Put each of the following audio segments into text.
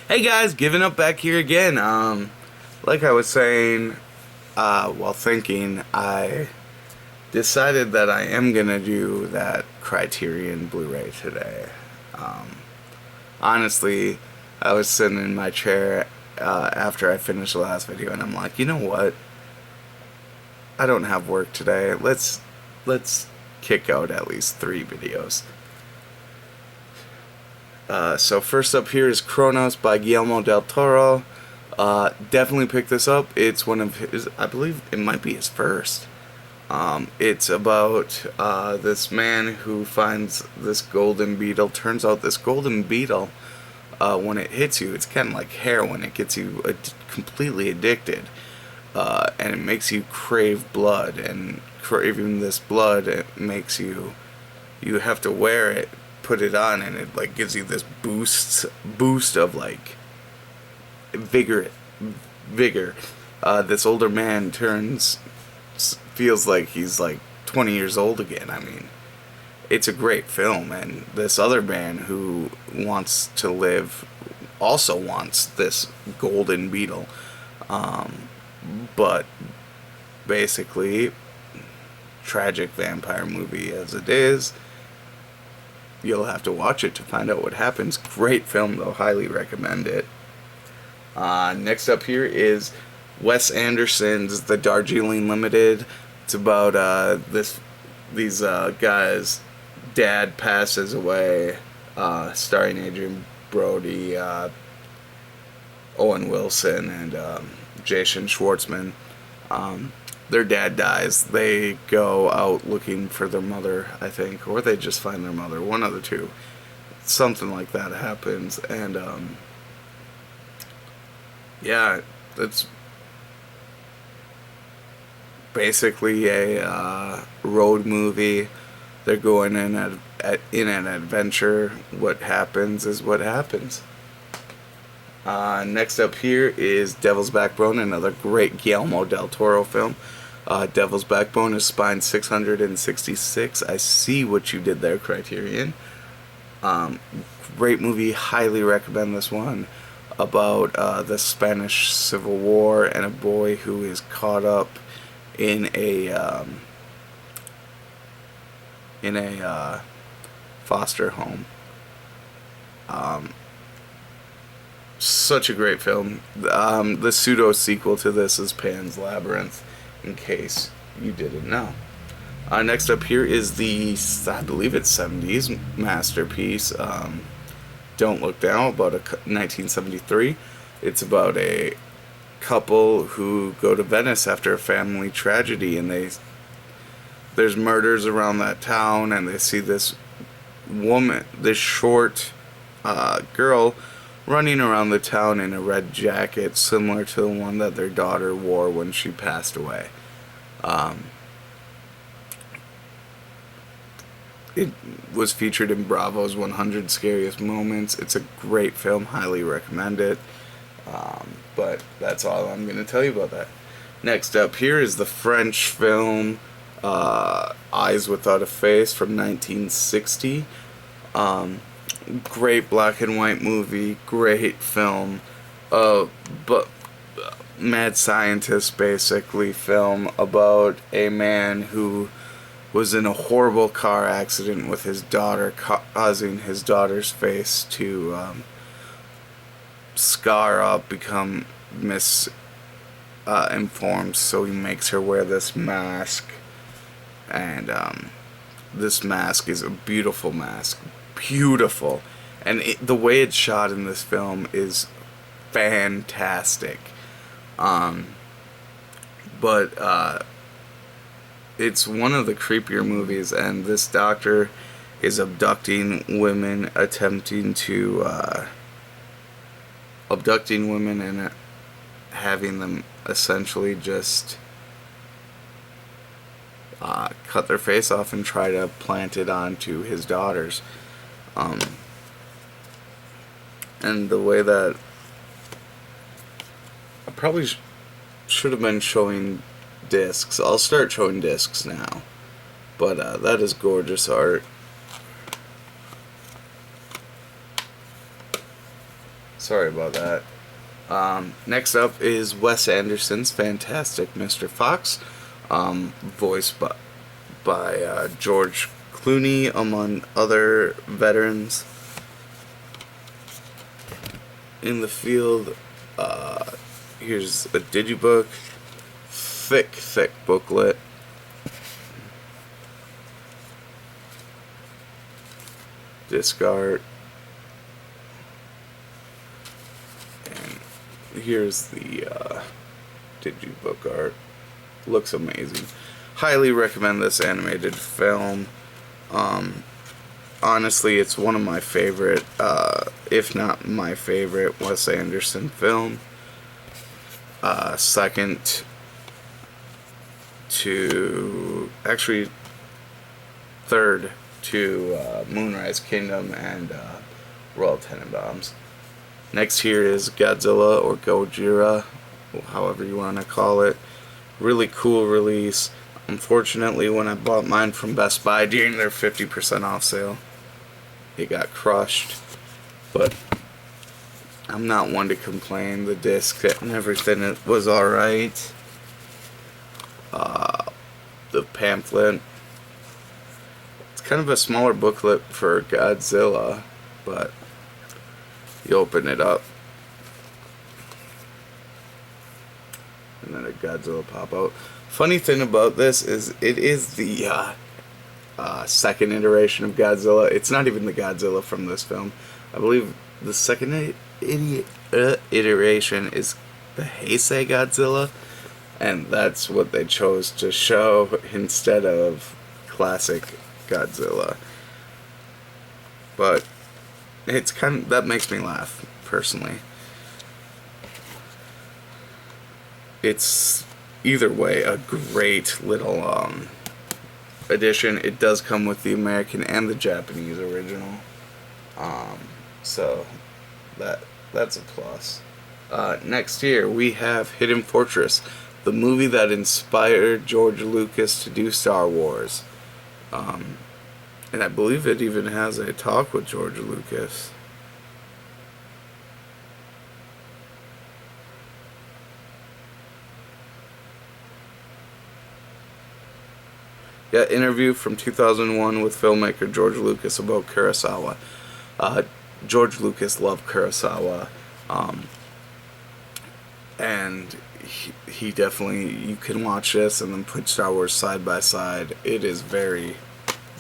Hey guys, Givenup back here again. Like I was saying, while thinking, I decided that I am gonna do that Criterion Blu-ray today. Um, Honestly, I was sitting in my chair after I finished the last video, and I'm like, you know what? I don't have work today. Let's kick out at least 3 videos. So first up here is Chronos by Guillermo del Toro. Definitely pick this up. It's one of his, I believe it might be his first. It's about this man who finds this golden beetle. Turns out this golden beetle, when it hits you, it's kind of like heroin. It gets you completely addicted. And it makes you crave blood. And craving this blood, it makes you have to wear it, put it on, and it like gives you this boost of like vigor. This older man feels like he's like 20 years old again. I mean, it's a great film, and this other man who wants to live also wants this golden beetle. But basically, tragic vampire movie as it is, you'll have to watch it to find out what happens. Great film though, highly recommend it. Next up here is Wes Anderson's The Darjeeling Limited. It's about these guys' dad passes away, starring Adrian Brody, Owen Wilson, and Jason Schwartzman. Their dad dies. They go out looking for their mother, I think, or they just find their mother. One of the two. Something like that happens, and yeah, it's basically a road movie. They're going in an adventure. What happens is what happens. Next up here is Devil's Backbone, another great Guillermo del Toro film. Devil's Backbone is spine 666. I see what you did there, Criterion. Great movie, highly recommend this one. About the Spanish Civil War and a boy who is caught up in a foster home. Such a great film. The pseudo sequel to this is Pan's Labyrinth, in case you didn't know. Next up here is I believe it's 70s masterpiece, Don't Look Down, about 1973. It's about a couple who go to Venice after a family tragedy, and there's murders around that town, and they see this short girl running around the town in a red jacket similar to the one that their daughter wore when she passed away. It was featured in Bravo's 100 Scariest Moments. It's a great film, highly recommend it. But that's all I'm going to tell you about that. Next up here is the French film Eyes Without a Face from 1960. Great black and white movie, great film, but mad scientist basically film about a man who was in a horrible car accident with his daughter, causing his daughter's face to scar up, become misinformed, so he makes her wear this mask, and this mask is a beautiful mask. Beautiful, and the way it's shot in this film is fantastic. But it's one of the creepier movies, and this doctor is abducting women and having them essentially just cut their face off and try to plant it onto his daughters. And the way that I probably should have been showing discs. I'll start showing discs now. But that is gorgeous art. Sorry about that. Next up is Wes Anderson's fantastic Mr. Fox, voiced by George Clooney, among other veterans in the field. Here's a digibook, thick booklet. Disc art. And here's the digibook art. Looks amazing. Highly recommend this animated film. Honestly, it's one of my favorite, if not my favorite, Wes Anderson film. Second to, actually, third to Moonrise Kingdom and Royal Tenenbaums. Next here is Godzilla or Gojira, however you want to call it. Really cool release. Unfortunately, when I bought mine from Best Buy during their 50% off sale, it got crushed. But I'm not one to complain. The disc and everything, it was alright. The pamphlet. It's kind of a smaller booklet for Godzilla, but you open it up, and then a Godzilla pop out. Funny thing about this is it is the second iteration of Godzilla. It's not even the Godzilla from this film. I believe the second iteration is the Heisei Godzilla, and that's what they chose to show instead of classic Godzilla. But it's kind of, that makes me laugh personally. It's either way a great little edition. It does come with the American and the Japanese original, so that's a plus. Next here we have Hidden Fortress, the movie that inspired George Lucas to do Star Wars. And I believe it even has a talk with George Lucas. Yeah, interview from 2001 with filmmaker George Lucas about Kurosawa. George Lucas loved Kurosawa, and he definitely, you can watch this and then put Star Wars side by side. It is very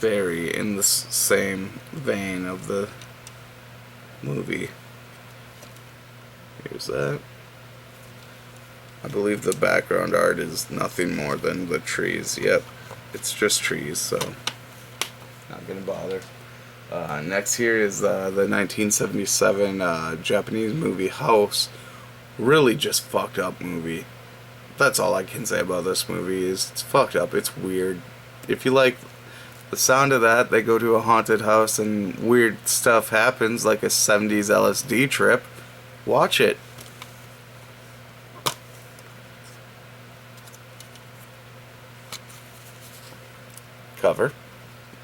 in the same vein of the movie. Here's that. I believe the background art is nothing more than the trees. Yep, it's just trees, so not gonna bother. Next here is the 1977 Japanese movie House. Really just fucked up movie. That's all I can say about this movie, is it's fucked up, it's weird. If you like the sound of that, they go to a haunted house and weird stuff happens, like a 70s LSD trip. Watch it. Cover.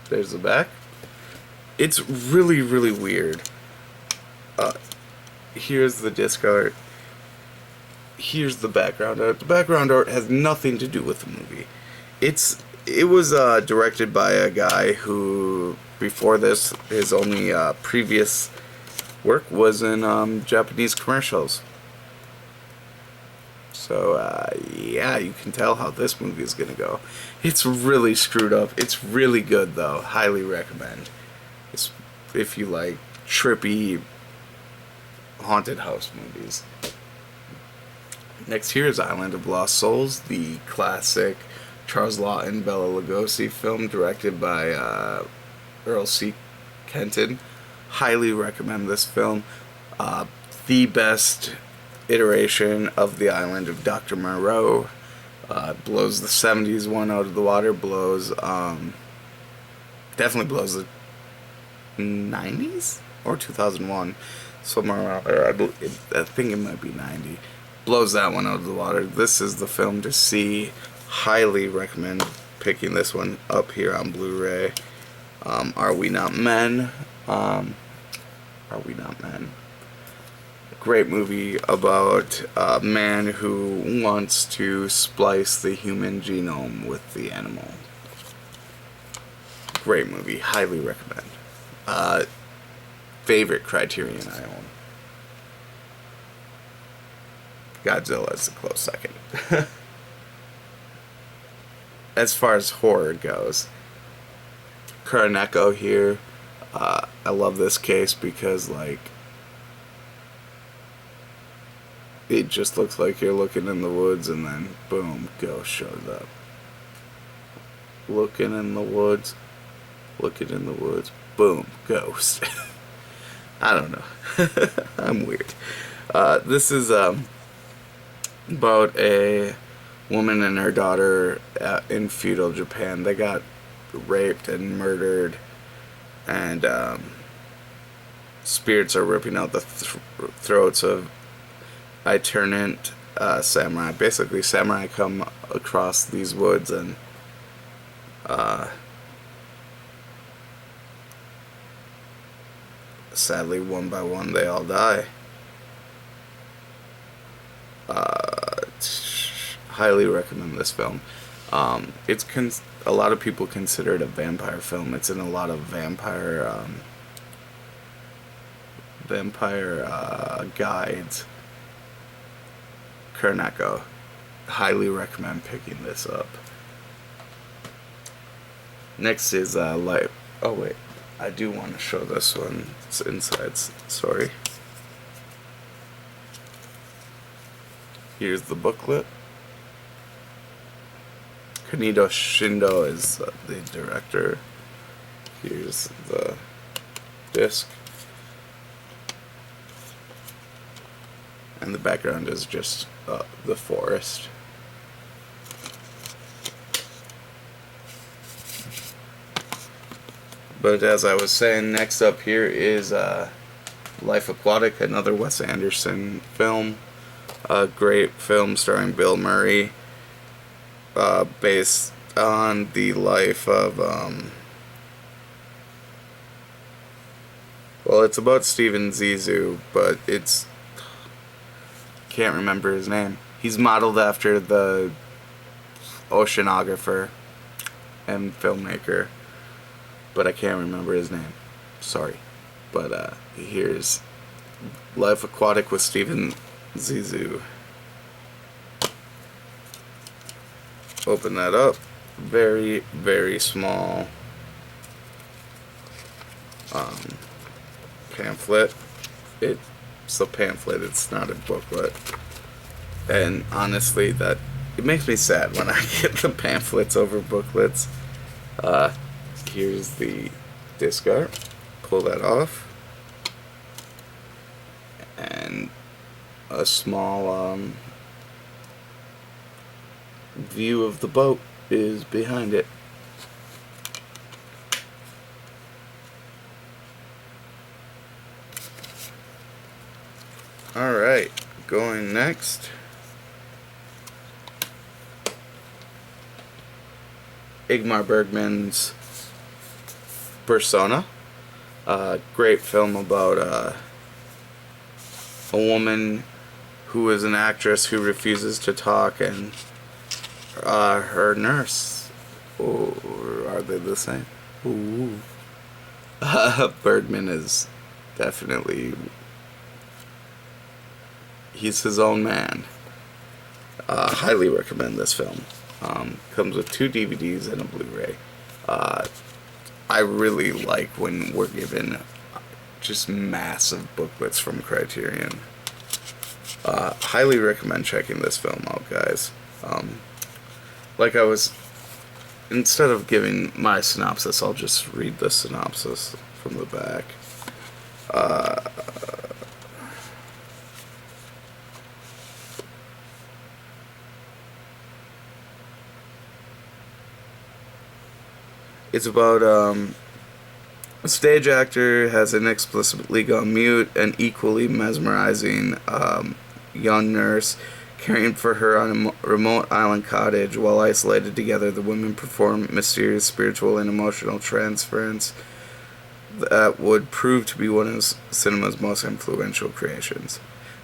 There's the back. It's really weird. Here's the disc art. Here's the background art. The background art has nothing to do with the movie. It was directed by a guy who, before this, his only previous work was in Japanese commercials. So, yeah, you can tell how this movie is going to go. It's really screwed up. It's really good, though. Highly recommend. It's, if you like trippy haunted house movies. Next here is Island of Lost Souls, the classic Charles Lawton, Bela Lugosi film directed by Earl C. Kenton. Highly recommend this film. The best iteration of the island of Dr. Moreau. Blows the 70s one out of the water. Definitely blows the 90s or 2001. Somewhere around there. I think it might be 90. Blows that one out of the water. This is the film to see. Highly recommend picking this one up here on Blu-ray. Are We Not Men? Are We Not Men? great movie about a man who wants to splice the human genome with the animal. Great movie, highly recommend. Favorite Criterion I own. Godzilla is a close second. As far as horror goes, Chronos here. I love this case because, like, it just looks like you're looking in the woods and then boom, ghost shows up. Looking in the woods, boom, ghost. I don't know. I'm weird. This is about a woman and her daughter in feudal Japan. They got raped and murdered, and spirits are ripping out the throats of itinerant samurai. Basically, samurai come across these woods and sadly, one by one, they all die. Highly recommend this film. It's a lot of people consider it a vampire film. It's in a lot of vampire guides. Chronos. Highly recommend picking this up. Next is Life. Oh wait, I do want to show this one. It's inside. Sorry. Here's the booklet. Kunido Shindo is the director. Here's the disc. And the background is just the forest. But as I was saying, next up here is Life Aquatic, another Wes Anderson film. A great film starring Bill Murray, based on the life of, well, it's about Steven Zissou, but can't remember his name. He's modeled after the oceanographer and filmmaker, but I can't remember his name. Sorry. But here's Life Aquatic with Steven Zissou. Open that up. Very, very small pamphlet. It's a pamphlet, it's not a booklet. And honestly, it makes me sad when I get the pamphlets over booklets. Here's the disc art. Pull that off. And a small view of the boat is behind it. Alright, going next. Ingmar Bergman's Persona. Great film about a woman who is an actress who refuses to talk, and her nurse. Or are they the same? Ooh. Birdman is definitely, he's his own man. Highly recommend this film. Comes with 2 DVDs and a Blu-ray. I really like when we're given just massive booklets from Criterion. Highly recommend checking this film out, guys. Instead of giving my synopsis, I'll just read the synopsis from the back. It's about a stage actor has inexplicably gone mute, an equally mesmerizing young nurse caring for her on a remote island cottage. While isolated together, the women perform mysterious spiritual and emotional transference that would prove to be one of cinema's most influential creations.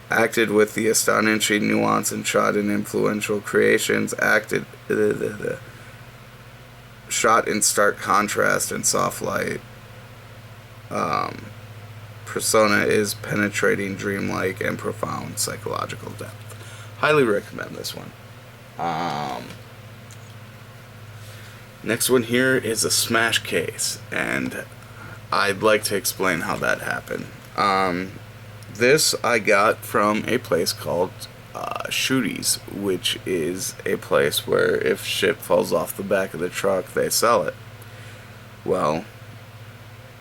Acted with the astonishing nuance and shot in influential creations, shot in stark contrast and soft light. Persona is penetrating, dreamlike, and profound psychological depth. Highly recommend this one. Next one here is a smash case, and I'd like to explain how that happened. This I got from a place called Shooties, which is a place where if shit falls off the back of the truck, they sell it. Well,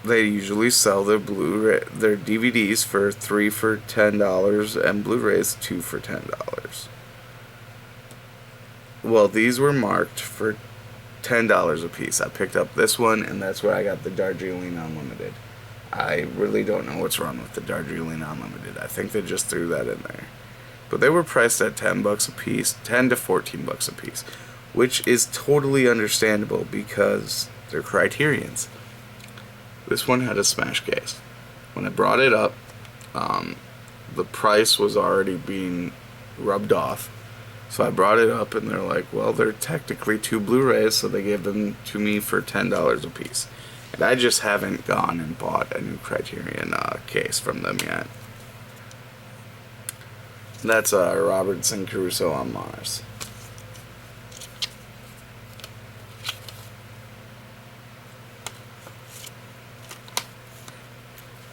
they usually sell their their DVDs for $3 for $10 and Blu-rays 2 for $10. Well, these were marked for $10 a piece. I picked up this one, and that's where I got the Darjeeling Unlimited. I really don't know what's wrong with the Darjeeling Unlimited. I think they just threw that in there. But they were priced at $10 a piece, $10 to $14 a piece, which is totally understandable because they're Criterions. This one had a smash case. When I brought it up, the price was already being rubbed off. So I brought it up, and they're like, well, they're technically 2 Blu-rays, so they gave them to me for $10 a piece. And I just haven't gone and bought a new Criterion case from them yet. That's Robertson Caruso on Mars.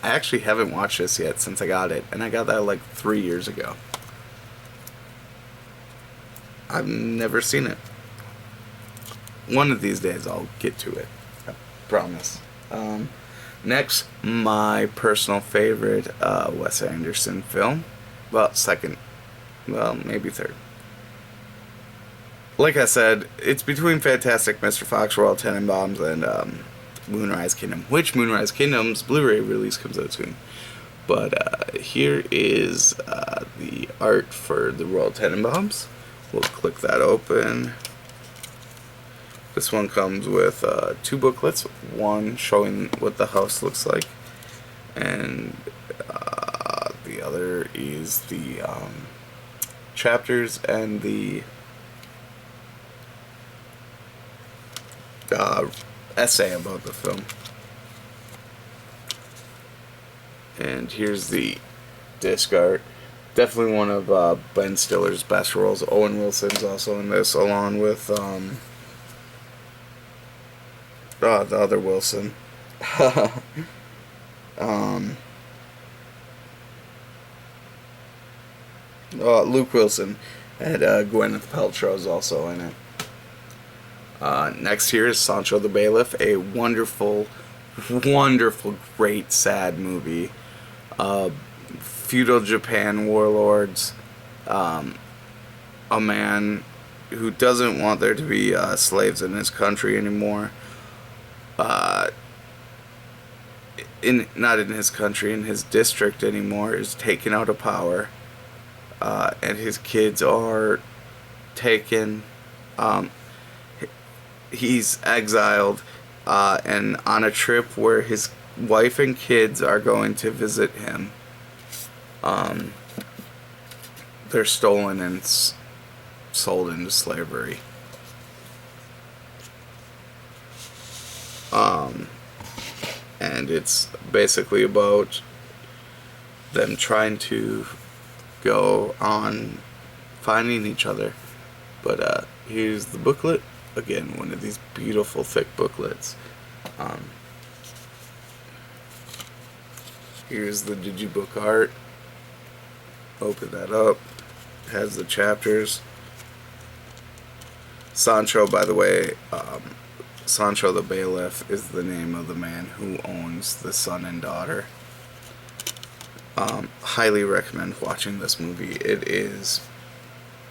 I actually haven't watched this yet since I got it, and I got that like 3 years ago. I've never seen it. One of these days I'll get to it. I promise. Next, my personal favorite Wes Anderson film. Well, second. Well, maybe third. Like I said, it's between Fantastic Mr. Foxworld, Tenenbaums, and Moonrise Kingdom. Which Moonrise Kingdom's Blu-ray release comes out soon. But here is the art for the Royal Tenenbaums. We'll click that open. This one comes with 2 booklets, one showing what the house looks like, and the other is the chapters and the essay about the film. And here's the disc art. Definitely one of Ben Stiller's best roles. Owen Wilson's also in this, along with the other Wilson. Luke Wilson, and Gwyneth Paltrow's also in it. Next here is Sansho the Bailiff, a wonderful, great, sad movie. Feudal Japan warlords, a man who doesn't want there to be slaves in his country anymore. Not in his country, in his district anymore, is taken out of power. And his kids are taken. He's exiled and on a trip where his wife and kids are going to visit him. They're stolen and sold into slavery. And it's basically about them trying to go on finding each other. But here's the booklet. Again, one of these beautiful thick booklets. Here's the digibook art. Open that up. It has the chapters. Sancho, by the way, Sancho the Bailiff is the name of the man who owns the son and daughter. Highly recommend watching this movie. It is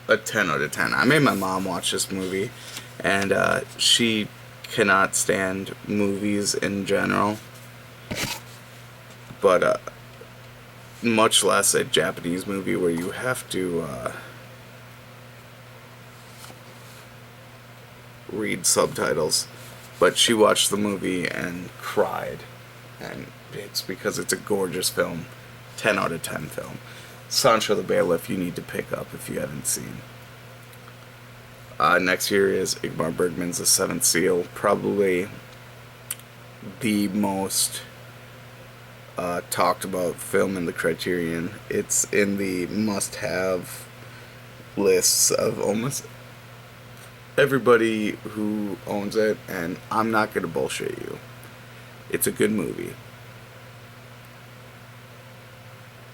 a 10 out of 10. I made my mom watch this movie, and she cannot stand movies in general, but much less a Japanese movie where you have to read subtitles. But she watched the movie and cried. and it's because it's a gorgeous film. 10 out of 10 film. Sansho the Bailiff you need to pick up if you haven't seen. Next here is Ingmar Bergman's The Seventh Seal. Probably the most talked about film in the Criterion. It's in the must-have lists of almost everybody who owns it, and I'm not gonna bullshit you. It's a good movie.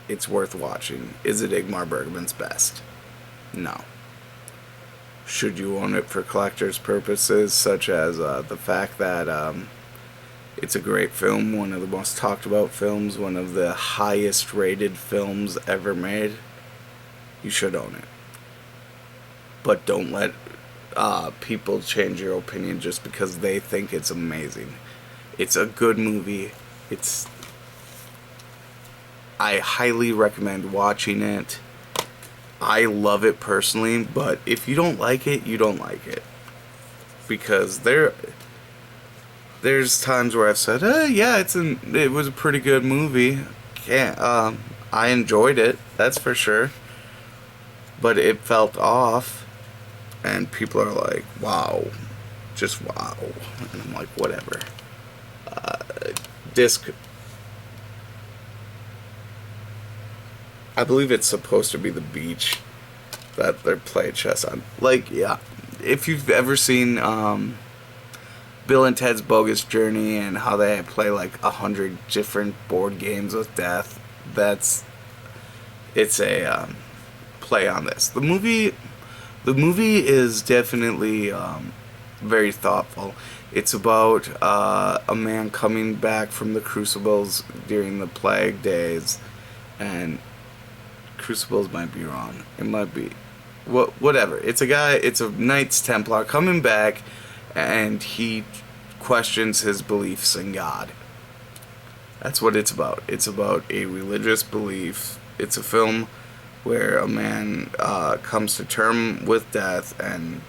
It's worth watching. Is it Ingmar Bergman's best? No. Should you own it for collector's purposes, such as the fact that it's a great film, one of the most talked about films, one of the highest rated films ever made? You should own it. But don't let people change your opinion just because they think it's amazing. It's a good movie. I highly recommend watching it. I love it personally, but if you don't like it, you don't like it. Because there's times where I've said, yeah, it was a pretty good movie. I enjoyed it, that's for sure. But it felt off, and people are like, wow, just wow. And I'm like, whatever. I believe it's supposed to be the beach that they're playing chess on. Like, yeah, if you've ever seen Bill and Ted's Bogus Journey and how they play like 100 different board games with death, it's a play on this. The movie is definitely very thoughtful. It's about a man coming back from the Crucibles during the Plague days, and Crucibles might be wrong. It might be. Whatever. It's a Knights Templar coming back, and he questions his beliefs in God. That's what it's about. It's about a religious belief. It's a film where a man comes to terms with death and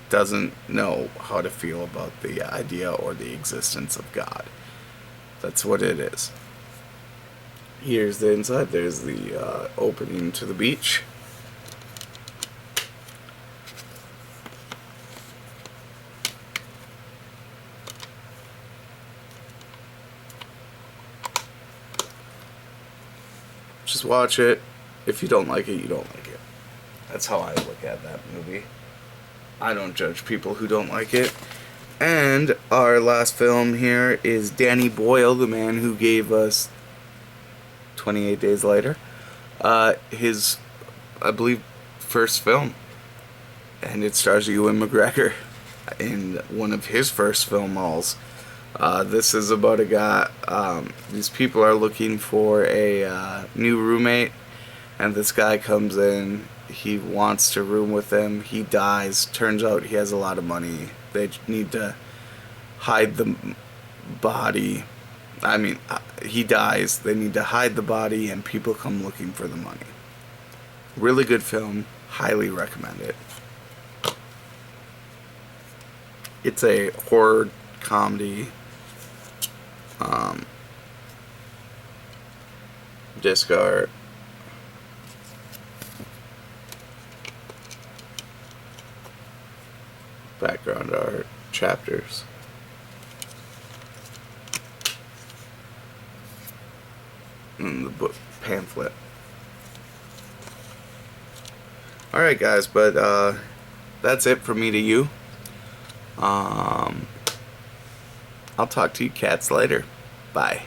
doesn't know how to feel about the idea or the existence of God. That's what it is. Here's the inside. There's the opening to the beach. Just watch it. If you don't like it, you don't like it. That's how I look at that movie. I don't judge people who don't like it. And our last film here is Danny Boyle, the man who gave us 28 Days Later, his, I believe, first film, and it stars Ewan McGregor in one of his first film roles. This is about a guy, these people are looking for a new roommate, and this guy comes in, he wants to room with him, he dies, turns out he has a lot of money, they need to hide the body. I mean, he dies, they need to hide the body, and people come looking for the money. Really good film, highly recommend it. It's a horror comedy, disc art, background art, chapters. And the book pamphlet. Alright guys, but that's it from me to you. I'll talk to you cats later. Bye.